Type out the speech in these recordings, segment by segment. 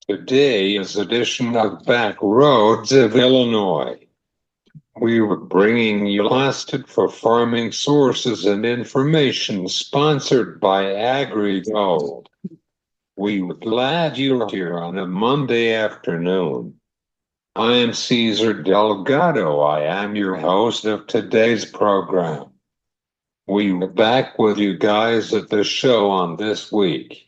Today's edition of Back Roads of Illinois. We were bringing you lasted for farming sources and information sponsored by AgriGold. We were glad you're here on a Monday afternoon. I am Cesar Delgado. I am your host of today's program. We were back with you guys at the show on this week.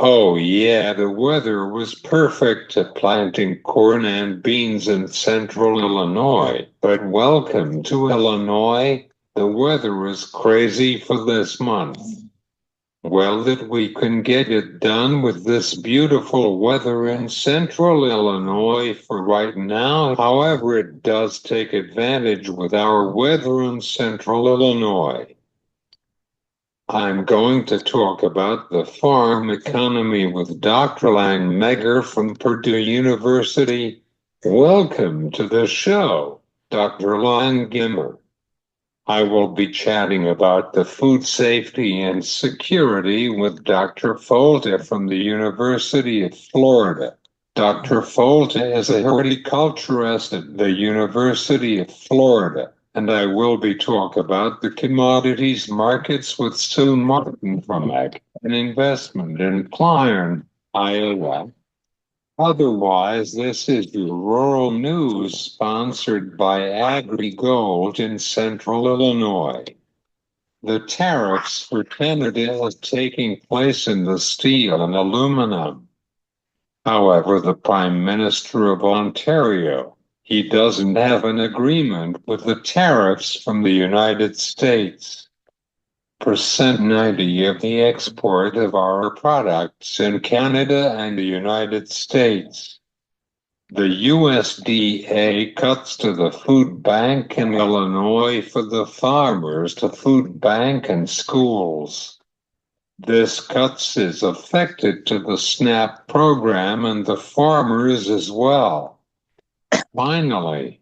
Oh, yeah, the weather was perfect to planting corn and beans in central Illinois. But welcome to Illinois. The weather is crazy for this month. Well, that we can get it done with this beautiful weather in central Illinois for right now. However, it does take advantage with our weather in central Illinois. I'm going to talk about the farm economy with Dr. Langemier from Purdue University. Welcome to the show, Dr. Langemier. I will be chatting about the food safety and security with Dr. Folta from the University of Florida. Dr. Folta is a horticulturist at the University of Florida. And I will be talking about the commodities markets with Sue Martin from Ag and Investment in Klein, Iowa. Otherwise, this is your rural news sponsored by AgriGold in central Illinois. The tariffs for Canada are taking place in the steel and aluminum. However, the Prime Minister of Ontario, he doesn't have an agreement with the tariffs from the United States. Percent 90 of the export of our products in Canada and the United States. The USDA cuts to the food bank in Illinois for the farmers to food bank and schools. This cuts is affected to the SNAP program and the farmers as well. Finally,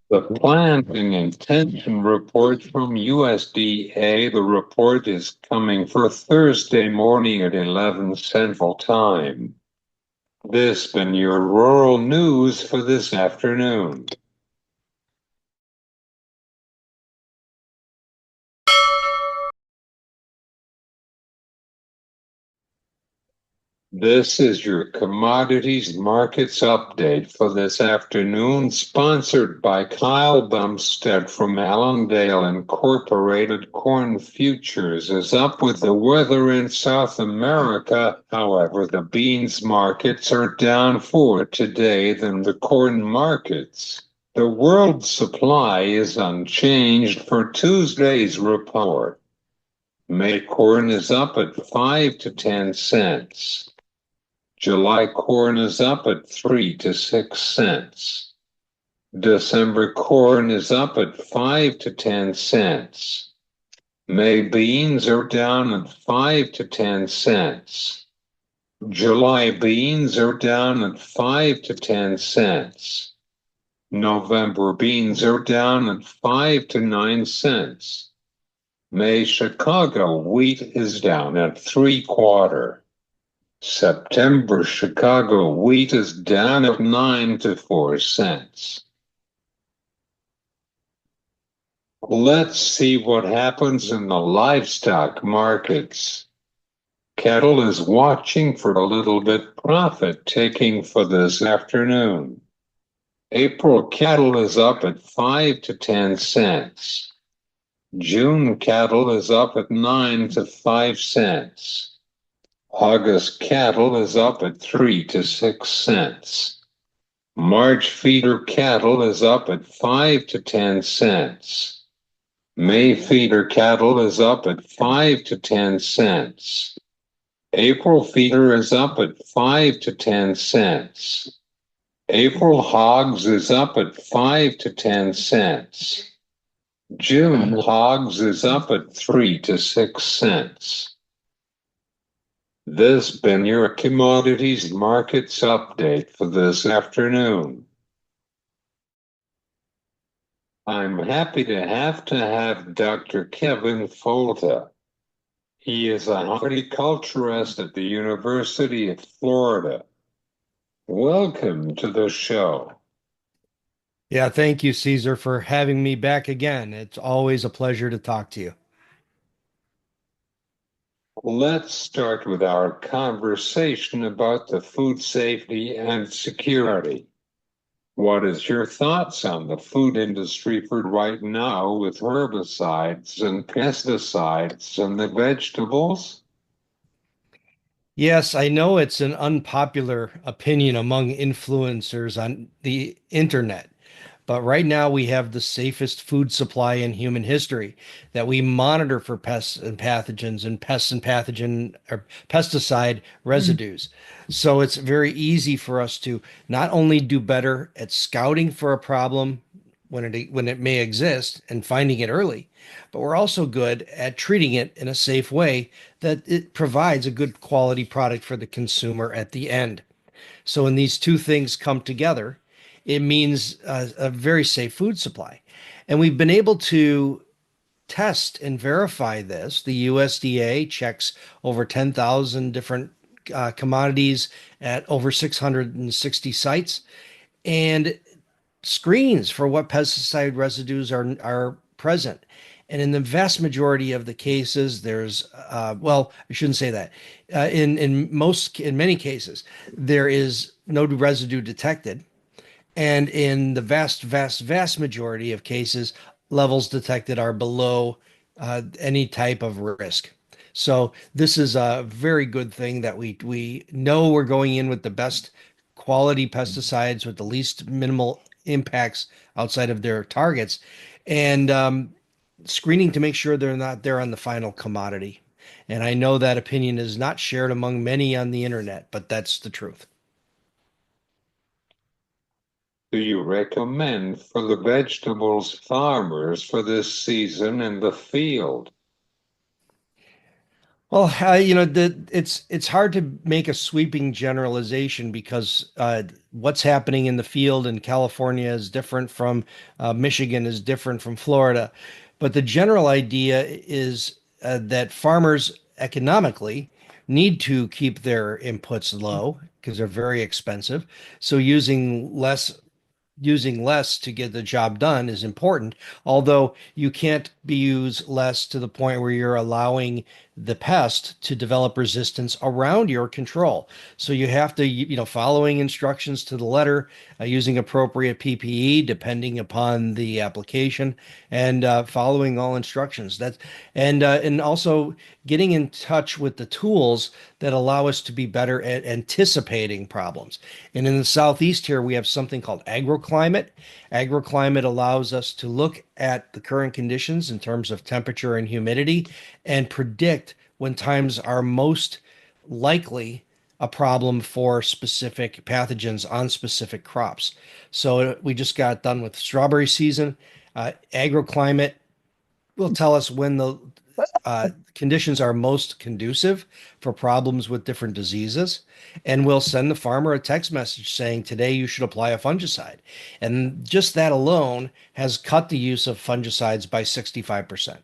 the planting intention report from USDA. The report is coming for Thursday morning at 11 Central Time. This has been your rural news for this afternoon. This is your commodities markets update for this afternoon, sponsored by Kyle Bumstead from Allendale Incorporated. Corn futures is up with the weather in South America. However, the beans markets are down for today than the corn markets. The world supply is unchanged for Tuesday's report. May corn is up at 5 to 10 cents. July corn is up at 3 to 6 cents. December corn is up at 5 to 10 cents. May beans are down at 5 to 10 cents. July beans are down at 5 to 10 cents. November beans are down at 5 to 9 cents. May Chicago wheat is down at 3/4. September Chicago wheat is down at 9 to 4 cents. Let's see what happens in the livestock markets. Cattle is watching for a little bit profit taking for this afternoon. April cattle is up at 5 to 10 cents. June cattle is up at 9 to 5 cents. August cattle is up at 3 to 6 cents. March feeder cattle is up at 5 to 10 cents. May feeder cattle is up at 5 to 10 cents. April feeder is up at 5 to 10 cents. April hogs is up at 5 to 10 cents. June hogs is up at 3 to 6 cents. This has been your commodities markets update for this afternoon. I'm happy to have Dr. Kevin Folta. He is a horticulturist at the University of Florida. Welcome to the show. Yeah, thank you, Caesar, for having me back again. It's always a pleasure to talk to you. Let's start with our conversation about the food safety and security. What is your thoughts on the food industry for right now with herbicides and pesticides and the vegetables? Yes, I know it's an unpopular opinion among influencers on the internet, but right now we have the safest food supply in human history that we monitor for pests and pathogens and pests and pathogen or pesticide residues. So it's very easy for us to not only do better at scouting for a problem when it may exist and finding it early, but we're also good at treating it in a safe way that it provides a good quality product for the consumer at the end. So when these two things come together, it means a very safe food supply. And we've been able to test and verify this. The USDA checks over 10,000 different commodities at over 660 sites and screens for what pesticide residues are present. And in the vast majority of the cases, well, I shouldn't say that. In many cases, there is no residue detected. And in the vast majority of cases, levels detected are below any type of risk. So this is a very good thing that we know we're going in with the best quality pesticides with the least minimal impacts outside of their targets, and screening to make sure they're not there on the final commodity. And I know that opinion is not shared among many on the internet, but that's the truth. Do you recommend for the vegetables farmers for this season in the field? Well, it's hard to make a sweeping generalization because what's happening in the field in California is different from Michigan is different from Florida, but the general idea is that farmers economically need to keep their inputs low because they're very expensive. So using less to get the job done is important, although you can't use less to the point where you're allowing the pest to develop resistance around your control. So you have to, following instructions to the letter, using appropriate PPE depending upon the application, and following all instructions. And also getting in touch with the tools that allow us to be better at anticipating problems. And in the southeast here, we have something called agroclimate. Agroclimate allows us to look at the current conditions in terms of temperature and humidity and predict when times are most likely a problem for specific pathogens on specific crops. So we just got done with strawberry season. Agroclimate will tell us when the conditions are most conducive for problems with different diseases. And we'll send the farmer a text message saying, today you should apply a fungicide. And just that alone has cut the use of fungicides by 65%.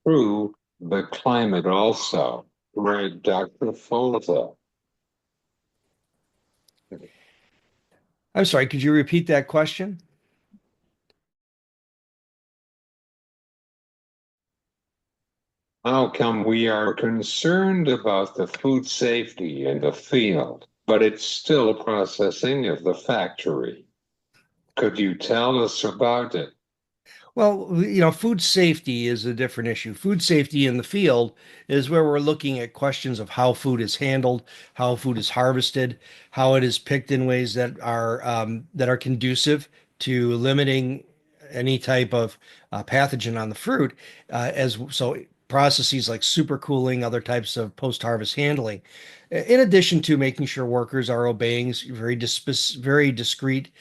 Through the climate also, right, Dr. Folta? I'm sorry, could you repeat that question? How come we are concerned about the food safety in the field, but it's still processing of the factory? Could you tell us about it? Well, food safety is a different issue. Food safety in the field is where we're looking at questions of how food is handled, how food is harvested, how it is picked in ways that are conducive to limiting any type of pathogen on the fruit, as so processes like supercooling, other types of post-harvest handling, in addition to making sure workers are obeying very discreet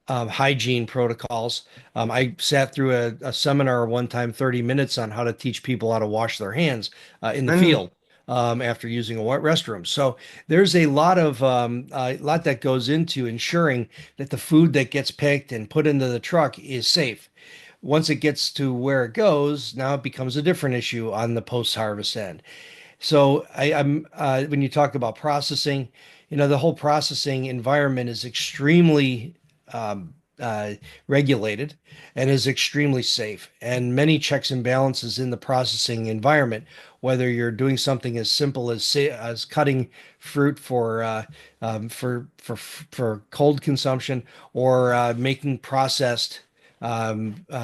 hygiene protocols. I sat through a seminar one time, 30 minutes on how to teach people how to wash their hands in the field after using a wet restroom. So there's a lot that goes into ensuring that the food that gets picked and put into the truck is safe. Once it gets to where it goes, now it becomes a different issue on the post-harvest end. So I'm when you talk about processing, the whole processing environment is extremely regulated and is extremely safe. And many checks and balances in the processing environment, whether you're doing something as simple as as cutting fruit for cold consumption or making processed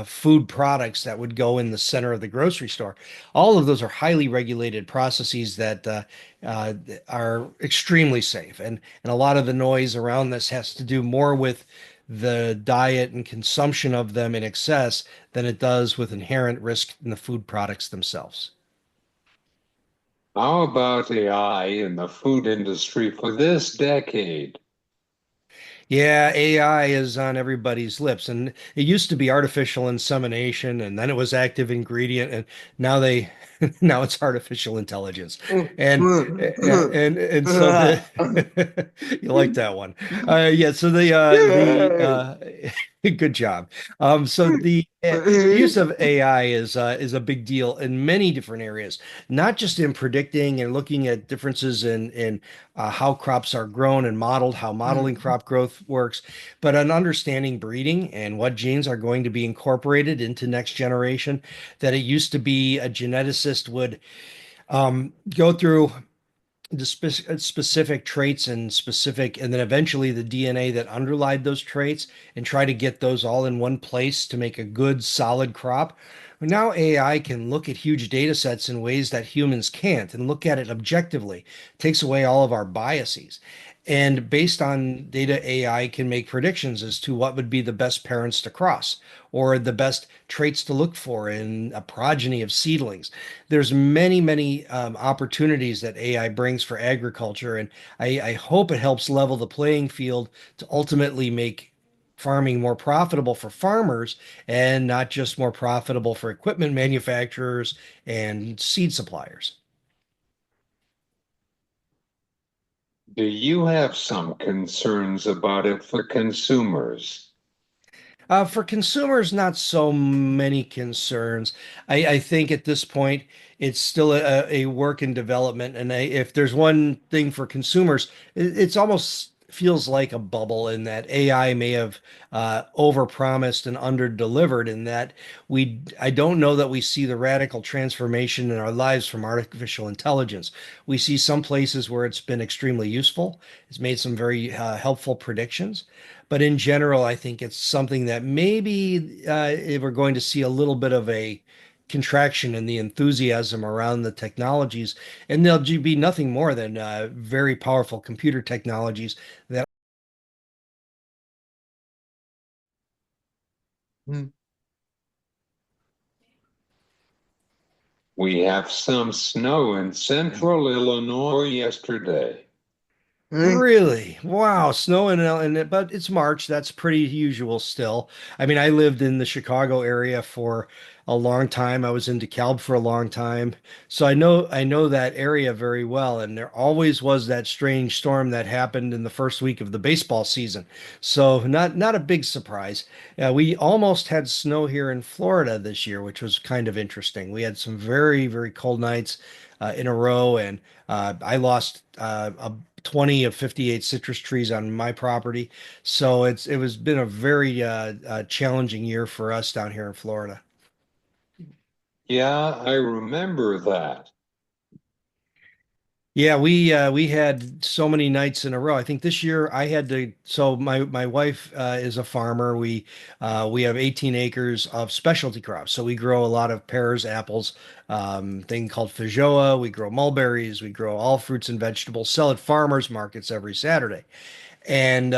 food products that would go in the center of the grocery store. All of those are highly regulated processes that uh, are extremely safe. And a lot of the noise around this has to do more with the diet and consumption of them in excess than it does with inherent risk in the food products themselves. How about AI in the food industry for this decade? Yeah, AI is on everybody's lips, and it used to be artificial insemination, and then it was active ingredient, and now they now it's artificial intelligence, and so the you like that one, yeah. So the good job. So the use of AI is a big deal in many different areas, not just in predicting and looking at differences in how crops are grown and modeled, how modeling crop growth works, but an understanding breeding and what genes are going to be incorporated into next generation. That it used to be a geneticist would go through the specific traits and and then eventually the DNA that underlied those traits and try to get those all in one place to make a good, solid crop. Now AI can look at huge data sets in ways that humans can't and look at it objectively, takes away all of our biases. And based on data, AI can make predictions as to what would be the best parents to cross or the best traits to look for in a progeny of seedlings. There's many opportunities that AI brings for agriculture, and I hope it helps level the playing field to ultimately make farming more profitable for farmers and not just more profitable for equipment manufacturers and seed suppliers. Do you have some concerns about it for consumers? For consumers, not so many concerns. I think at this point, it's still a work in development. And if there's one thing for consumers, it's almost feels like a bubble in that AI may have overpromised and underdelivered in that I don't know that we see the radical transformation in our lives from artificial intelligence. We see some places where it's been extremely useful. It's made some very helpful predictions. But in general, I think it's something that maybe we're going to see a little bit of a contraction in the enthusiasm around the technologies, and they'll be nothing more than very powerful computer technologies that. We have some snow in central Illinois yesterday. Really? Wow, snow and but it's March. That's pretty usual still. I mean, I lived in the Chicago area for a long time. I was in DeKalb for a long time. So I know that area very well, and there always was that strange storm that happened in the first week of the baseball season. So not a big surprise. We almost had snow here in Florida this year, which was kind of interesting. We had some very cold nights in a row, and I lost a 20 of 58 citrus trees on my property. So it was been a very challenging year for us down here in Florida. Yeah, I remember that. Yeah, we had so many nights in a row. I think this year I had to. So my wife is a farmer. We have 18 acres of specialty crops. So we grow a lot of pears, apples, thing called feijoa. We grow mulberries. We grow all fruits and vegetables. Sell at farmers markets every Saturday. And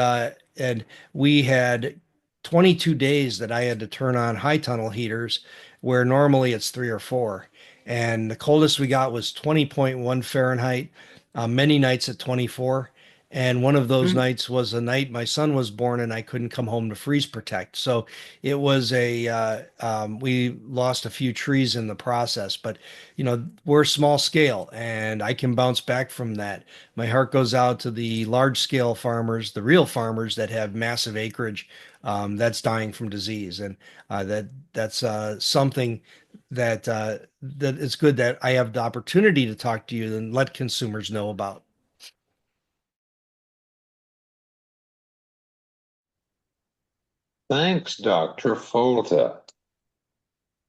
we had 22 days that I had to turn on high tunnel heaters where normally it's 3 or 4. And the coldest we got was 20.1 Fahrenheit, many nights at 24. And one of those nights was the night my son was born and I couldn't come home to freeze protect. So it was we lost a few trees in the process, but we're small scale and I can bounce back from that. My heart goes out to the large scale farmers, the real farmers that have massive acreage that's dying from disease, and that's something that it's good that I have the opportunity to talk to you and let consumers know about. Thanks, Dr. Folta.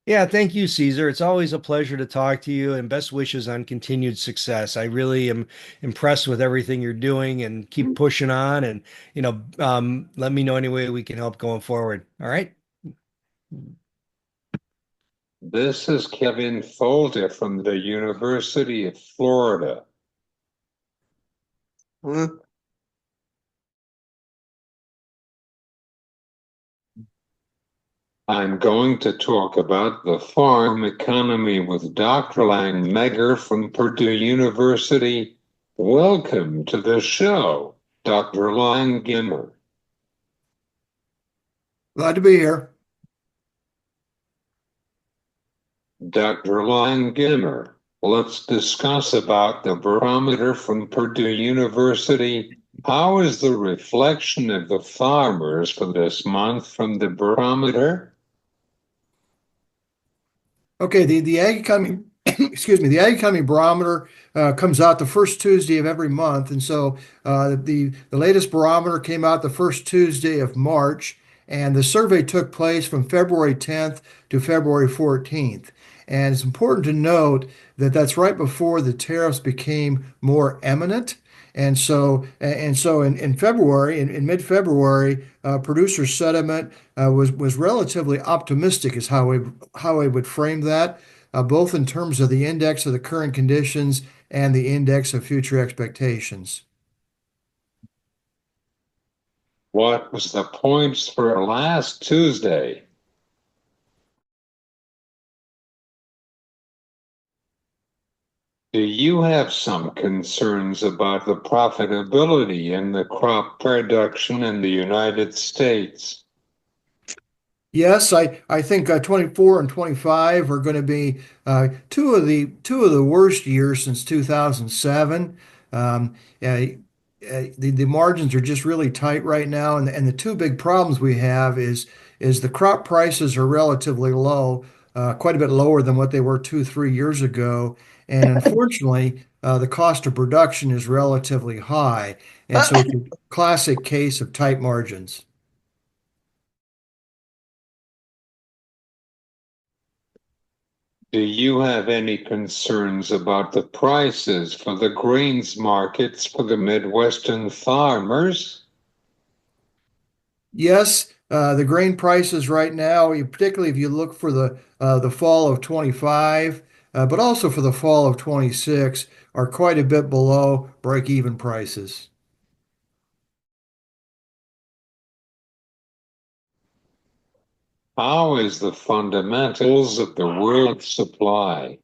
Yeah, thank you, Caesar. It's always a pleasure to talk to you and best wishes on continued success. I really am impressed with everything you're doing and keep pushing on and, let me know any way we can help going forward. All right. This is Kevin Folta from the University of Florida. I'm going to talk about the farm economy with Dr. Langemier from Purdue University. Welcome to the show, Dr. Langemier. Glad to be here. Dr. Langemier, let's discuss about the barometer from Purdue University. How is the reflection of the farmers for this month from the barometer? Okay, the Ag Economy, excuse me, the Ag Economy Barometer comes out the first Tuesday of every month, and so the latest barometer came out the first Tuesday of March, and the survey took place from February 10th to February 14th. And it's important to note that that's right before the tariffs became more imminent. And so in February, in mid-February, producer sentiment was relatively optimistic, is how I would frame that, both in terms of the index of the current conditions and the index of future expectations. What was the points for last Tuesday? Do you have some concerns about the profitability in the crop production in the United States? Yes, I think 24 and 25 are going to be two of the worst years since 2007. The margins are just really tight right now, and the two big problems we have is the crop prices are relatively low, quite a bit lower than what they were 2, 3 years ago, and unfortunately, the cost of production is relatively high, and so it's a classic case of tight margins. Do you have any concerns about the prices for the grains markets for the Midwestern farmers? Yes, the grain prices right now, particularly if you look for the fall of 25, but also for the fall of 26, are quite a bit below break-even prices. How is the fundamentals of the world supply?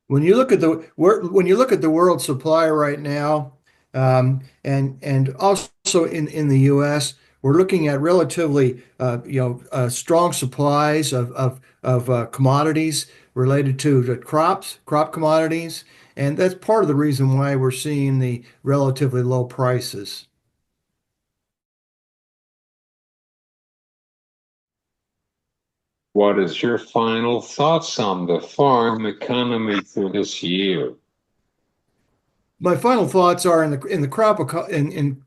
When you look at the world supply right now, and also in the U.S., we're looking at relatively strong supplies of commodities related to the crop commodities, and that's part of the reason why we're seeing the relatively low prices. What is your final thoughts on the farm economy for this year? My final thoughts are in the crop in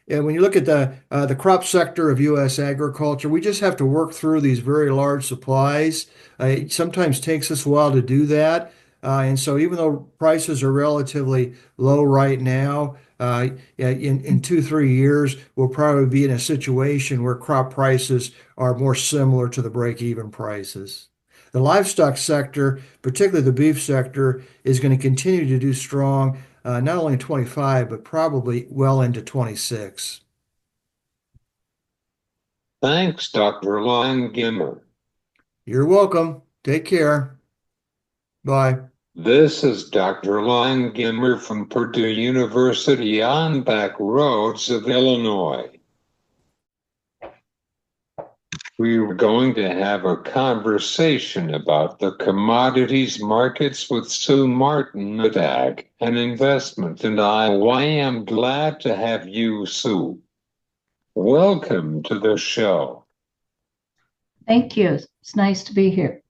when you look at the crop sector of U.S. agriculture, we just have to work through these very large supplies. It sometimes takes us a while to do that, and so even though prices are relatively low right now, yeah, in 2, 3 years, we'll probably be in a situation where crop prices are more similar to the break-even prices. The livestock sector, particularly the beef sector, is going to continue to do strong, not only in 25, but probably well into 26. Thanks, Dr. Langemier. You're welcome. Take care. Bye. This is Dr. Langemier from Purdue University on back roads of Illinois. We were going to have a conversation about the commodities markets with Sue Martin at Ag and Investment in Iowa. I am glad to have you, Sue. Welcome to the show. Thank you. It's nice to be here.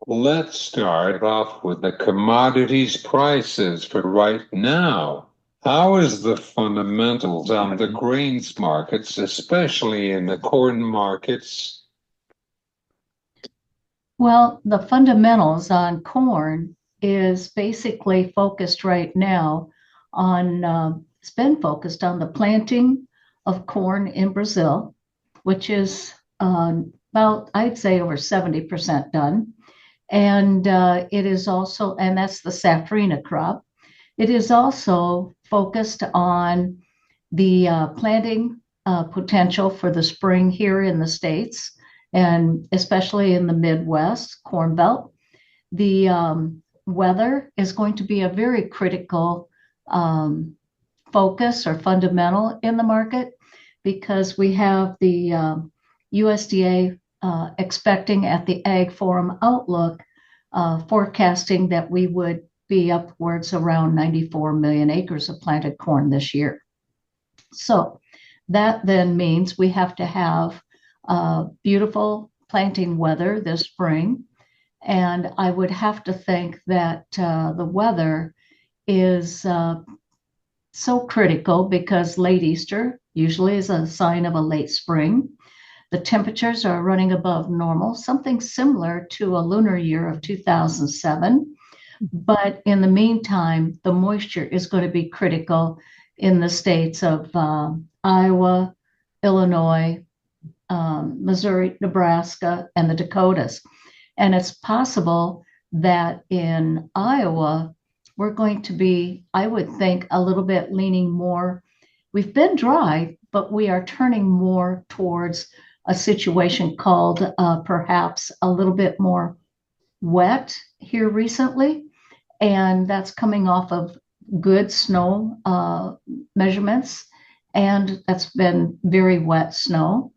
Let's start off with the commodities prices for right now. How is the fundamentals on the grains markets, especially in the corn markets? Well, the fundamentals on corn is basically focused right now on, it's been focused on the planting of corn in Brazil, which is about, I'd say, over 70% done. And it is also, and that's the safrinha crop. It is also focused on the planting potential for the spring here in the States, and especially in the Midwest, Corn Belt. The weather is going to be a very critical focus or fundamental in the market because we have the USDA expecting at the Ag Forum Outlook forecasting that we would be upwards around 94 million acres of planted corn this year. So that then means we have to have beautiful planting weather this spring. And I would have to think that the weather is so critical because late Easter usually is a sign of a late spring. The temperatures are running above normal, something similar to a lunar year of 2007. But in the meantime, the moisture is going to be critical in the states of Iowa, Illinois, Missouri, Nebraska, and the Dakotas. And it's possible that in Iowa, we're going to be, I would think, a little bit leaning more. We've been dry, but we are turning more towards a situation called perhaps a little bit more wet here recently. And that's coming off of good snow measurements. And that's been very wet snow.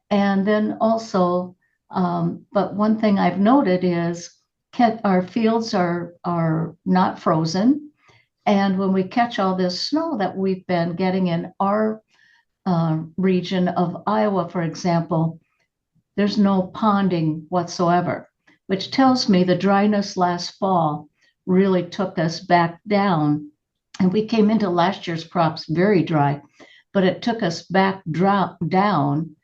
And then also, but one thing I've noted is our fields are not frozen. And when we catch all this snow that we've been getting in our region of Iowa, for example, there's no ponding whatsoever, which tells me the dryness last fall really took us back down. And we came into last year's crops very dry, but it took us back down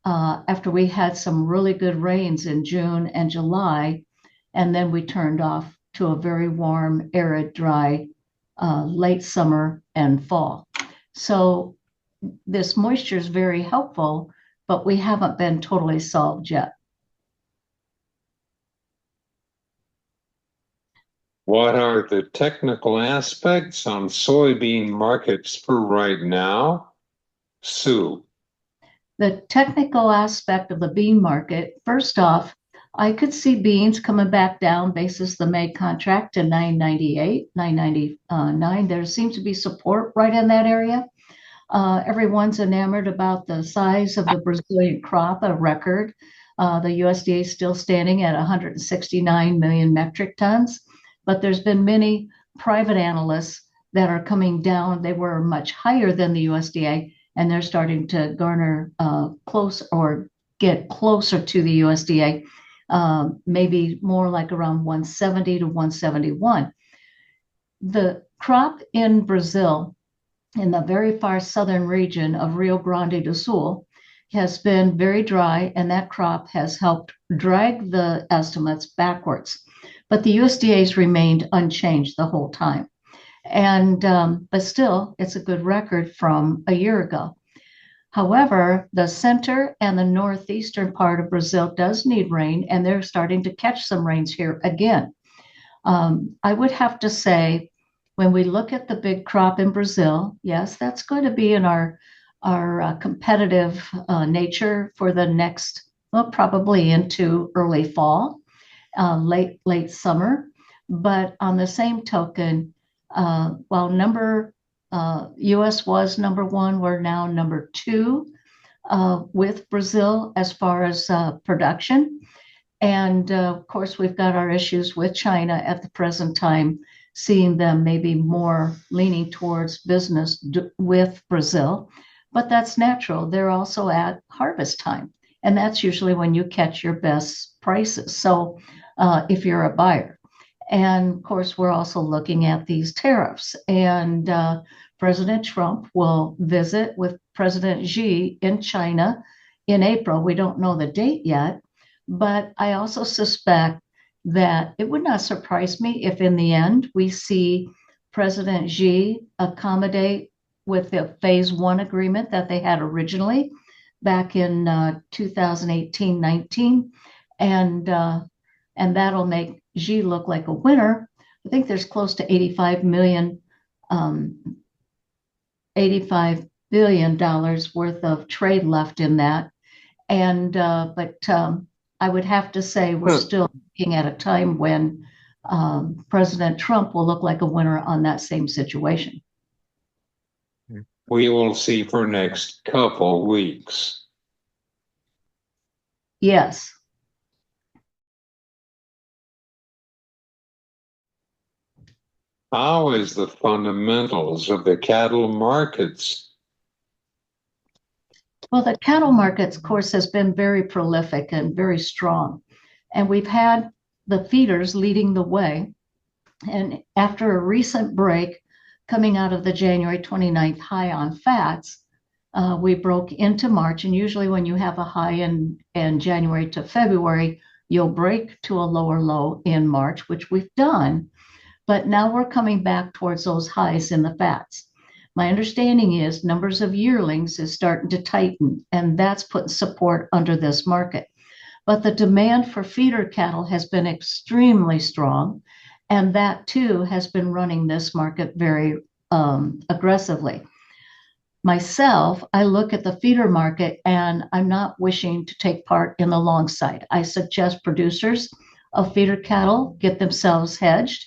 after we had some really good rains in June and July. And then we turned off to a very warm, arid, dry late summer and fall. So this moisture is very helpful, but we haven't been totally solved yet. What are the technical aspects on soybean markets for right now? Sue. The technical aspect of the bean market, first off, I could see beans coming back down basis the May contract to 998, 999. There seems to be support right in that area. Everyone's enamored about the size of the Brazilian crop, a record. The USDA is still standing at 169 million metric tons, but there's been many private analysts that are coming down. They were much higher than the USDA, and they're starting to garner close or get closer to the USDA, maybe more like around 170 to 171. The crop in Brazil, in the very far southern region of Rio Grande do Sul, has been very dry, and that crop has helped drag the estimates backwards. But the USDA's remained unchanged the whole time. And but still, it's a good record from a year ago. However, the center and the northeastern part of Brazil does need rain, and they're starting to catch some rains here again. I would have to say, when we look at the big crop in Brazil, yes, that's going to be in our competitive nature for the next, well, probably into early fall, late summer. But on the same token, while U.S. was number one, we're now number two with Brazil as far as production. And of course, we've got our issues with China at the present time, seeing them maybe more leaning towards business with Brazil. but that's natural. They're also at harvest time, and that's usually when you catch your best prices. So if you're a buyer. And of course, we're also looking at these tariffs. And President Trump will visit with President Xi in China in April. We don't know the date yet, but I also suspect that it would not surprise me if in the end we see President Xi accommodate with the phase one agreement that they had originally back in 2018-19. And that'll make Xi look like a winner. I think there's close to 85 million, $85 billion worth of trade left in that. And but I would have to say we're still looking at a time when President Trump will look like a winner on that same situation. We will see for next couple weeks. Yes. How is the fundamentals of the cattle markets? Well, the cattle markets, of course, has been very prolific and very strong. And we've had the feeders leading the way. And after a recent break coming out of the January 29th high on fats, we broke into March. And usually when you have a high in January to February, you'll break to a lower low in March, which we've done. But now we're coming back towards those highs in the fats. My understanding is numbers of yearlings is starting to tighten, and that's putting support under this market. But the demand for feeder cattle has been extremely strong, and that too has been running this market very aggressively. Myself, I look at the feeder market and I'm not wishing to take part in the long side. I suggest producers of feeder cattle get themselves hedged.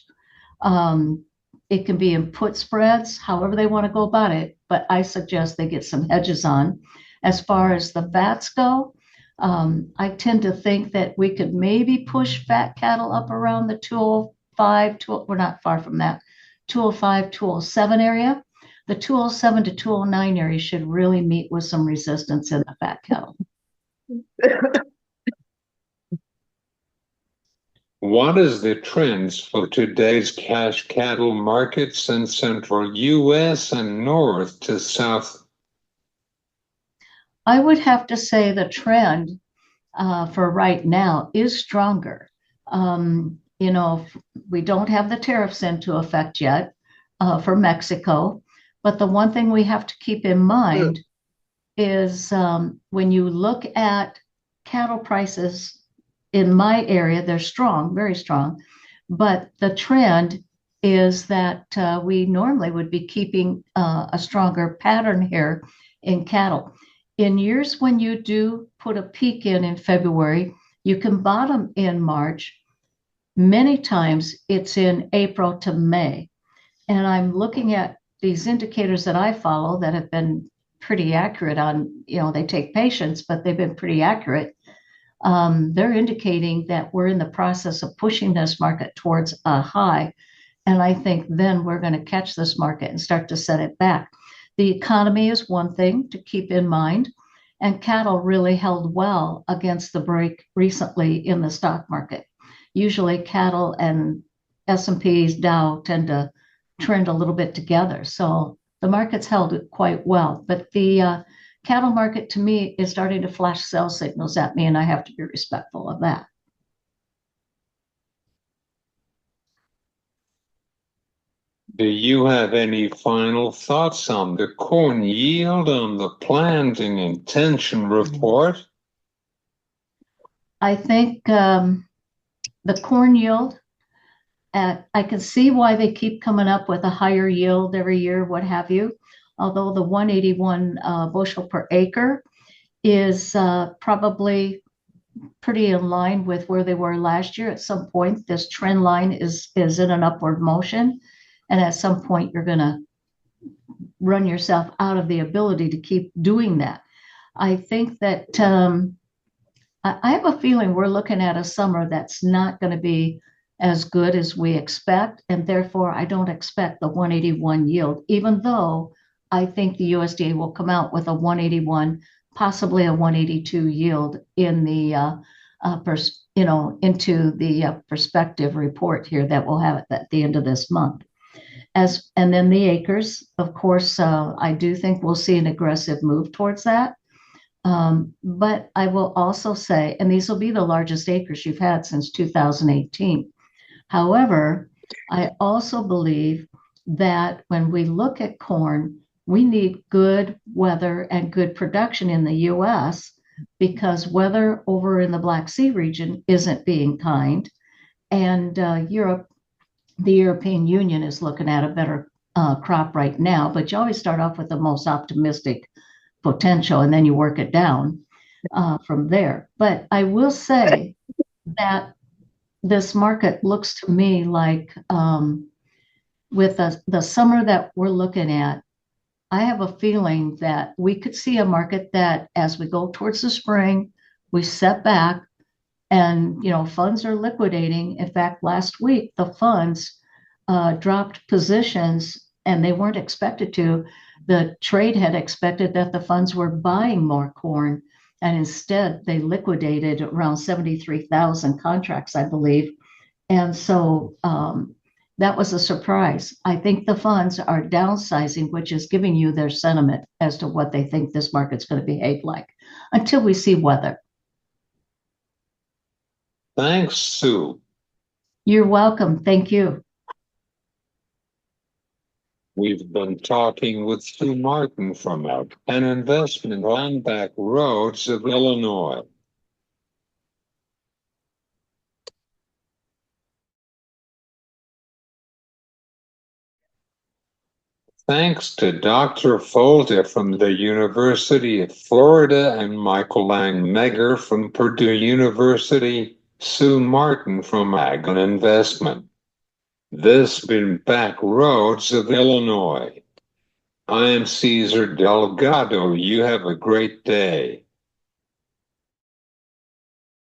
It can be in put spreads, however they want to go about it, but I suggest they get some hedges on. As far as the fats go, I tend to think that we could maybe push fat cattle up around the 205, we're not far from that, 205, 207 area. The 207 to 209 area should really meet with some resistance in the fat cattle. What is the trends for today's cash cattle markets in central U.S. and north to south? I would have to say the trend for right now is stronger. We don't have the tariffs into effect yet for Mexico, but the one thing we have to keep in mind is when you look at cattle prices in my area, they're strong, very strong, but the trend is that we normally would be keeping a stronger pattern here in cattle. In years when you do put a peak in February, you can bottom in March. Many times it's in April to May. And I'm looking at these indicators that I follow that have been pretty accurate on, they take patience, but they've been pretty accurate. They're indicating that we're in the process of pushing this market towards a high. And I think then we're going to catch this market and start to set it back. The economy is one thing to keep in mind, and cattle really held well against the break recently in the stock market. Usually cattle and S&P's Dow tend to trend a little bit together. So the market's held it quite well. But the cattle market to me is starting to flash sell signals at me, and I have to be respectful of that. Do you have any final thoughts on the corn yield on the planting intention report? I think the corn yield, I can see why they keep coming up with a higher yield every year, what have you. Although the 181 bushel per acre is probably pretty in line with where they were last year. At some point, this trend line is in an upward motion. And at some point, you're going to run yourself out of the ability to keep doing that. I think that I have a feeling we're looking at a summer that's not going to be as good as we expect. And therefore, I don't expect the 181 yield, even though I think the USDA will come out with a 181, possibly a 182 yield in the into the perspective report here that we'll have at the end of this month. And then the acres, of course, I do think we'll see an aggressive move towards that. But I will also say, and these will be the largest acres you've had since 2018. However, I also believe that when we look at corn, we need good weather and good production in the US because weather over in the Black Sea region isn't being kind. And Europe, the European Union is looking at a better crop right now, but you always start off with the most optimistic potential and then you work it down from there. But I will say that this market looks to me like with the summer that we're looking at, I have a feeling that we could see a market that as we go towards the spring, we set back and, funds are liquidating. In fact, last week, the funds dropped positions and they weren't expected to. The trade had expected that the funds were buying more corn, and instead they liquidated around 73,000 contracts, I believe. And so that was a surprise. I think the funds are downsizing, which is giving you their sentiment as to what they think this market's going to behave like until we see weather. Thanks, Sue. You're welcome. Thank you. We've been talking with Sue Martin from an investment on back roads of Illinois. Thanks to Dr. Folta from the University of Florida and Michael Langemier from Purdue University, Sue Martin from Ag and Investment. This has been Back Roads of Illinois. I am Cesar Delgado. You have a great day.